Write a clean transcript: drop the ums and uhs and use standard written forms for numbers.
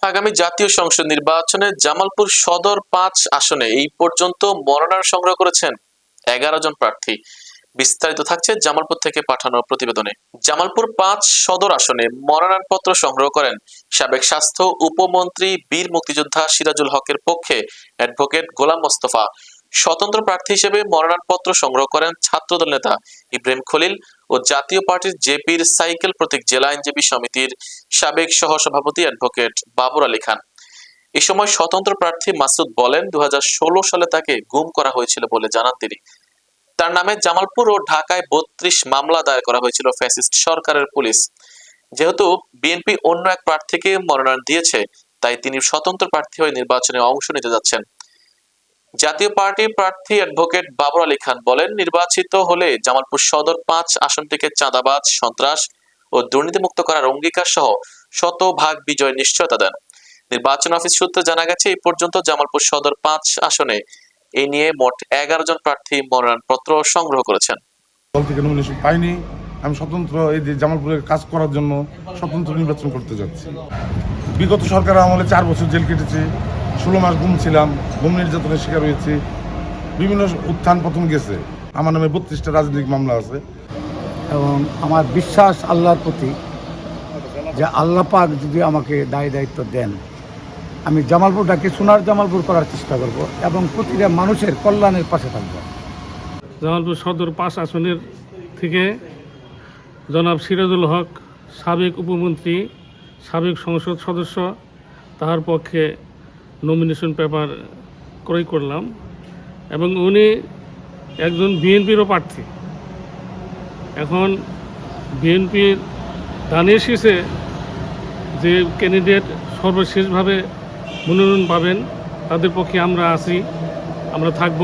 আগামী জাতীয় সংসদ নির্বাচনে জামালপুর সদর ৫ আসনে এই পর্যন্ত মনোনয়ন সংগ্রহ করেছেন ১১ জন প্রার্থী। বিস্তারিত থাকছে জামালপুর থেকে পাঠানো প্রতিবেদনে। জামালপুর ৫ সদর আসনে মনোনয়নপত্র সংগ্রহ করেন সাবেক স্বাস্থ্য উপমন্ত্রী বীর মুক্তিযোদ্ধা সিরাজুল হকের পক্ষে অ্যাডভোকেট গোলাম মোস্তফা। স্বতন্ত্র প্রার্থী হিসেবে মনোনয়নপত্র সংগ্রহ করেন ছাত্রদল নেতা ইব্রাহিম খলিল ও জাতীয় পার্টির জেপির সাইকেল প্রতীক জেলা আইনজীবী সমিতির সাবেক সহসভাপতি অ্যাডভোকেট বাবর আলী খান। এ সময় স্বতন্ত্র প্রার্থী মাসুদ বলেন, ২০১৬ সালে তাকে গুম করা হয়েছিল বলে জানান তিনি। তার নামে জামালপুর ও ঢাকায় ৩২ মামলা দায়ের করা হয়েছিল ফ্যাসিস্ট সরকারের পুলিশ। যেহেতু বিএনপি অন্য এক প্রার্থীকে মনোনয়ন দিয়েছে, তাই তিনি স্বতন্ত্র প্রার্থী হয়ে নির্বাচনে অংশ নিতে যাচ্ছেন। জাতীয় পার্টির প্রার্থী অ্যাডভোকেট বাবর আলী খান বলেন, নির্বাচিত হলে জামালপুর সদর ৫ আসনটিকে চাঁদাবাজ, সন্ত্রাস ও দুর্নীতিমুক্ত করার অঙ্গীকার সহ শতভাগ বিজয়ের নিশ্চয়তা দেন। নির্বাচন অফিস সূত্রে জানা গেছে, এই পর্যন্ত জামালপুর সদর ৫ আসনে এই নিয়ে মোট ১১ জন প্রার্থী মনোনয়নপত্র সংগ্রহ করেছেন। দল থেকে নমিনেশন পাইনি, আমি স্বতন্ত্র এই যে জামালপুরের কাজ করার জন্য স্বতন্ত্র নির্বাচন করতে যাচ্ছি। বিগত সরকার আমলে ৪ বছর জেল কেটেছি, ১৬ মাস গুম ছিলাম, গুম নির্যাতনের শিকার হয়েছি, বিভিন্ন উত্থান পতন গেছে। আমার নামে ৩২টা রাজনৈতিক মামলা আছে। এবং আমার বিশ্বাস আল্লাহর প্রতি যে আল্লাহ পাক যদি আমাকে দায়িত্ব দেন, আমি জামালপুরটাকে সোনার জামালপুর করার চেষ্টা করব এবং প্রতিটা মানুষের কল্যাণের পাশে থাকব। জামালপুর সদর ৫ আসনের থেকে জনাব সিরাজুল হক, সাবেক উপমন্ত্রী, সাবেক সংসদ সদস্য, তার পক্ষে নমিনেশন পেপার ক্রয় করলাম এবং উনি একজন বিএনপিরও প্রার্থী। এখন বিএনপির ধানের শীষে যে ক্যান্ডিডেট সর্বশেষভাবে মনোনয়ন পাবেন তাদের পক্ষে আমরা আছি, আমরা থাকব।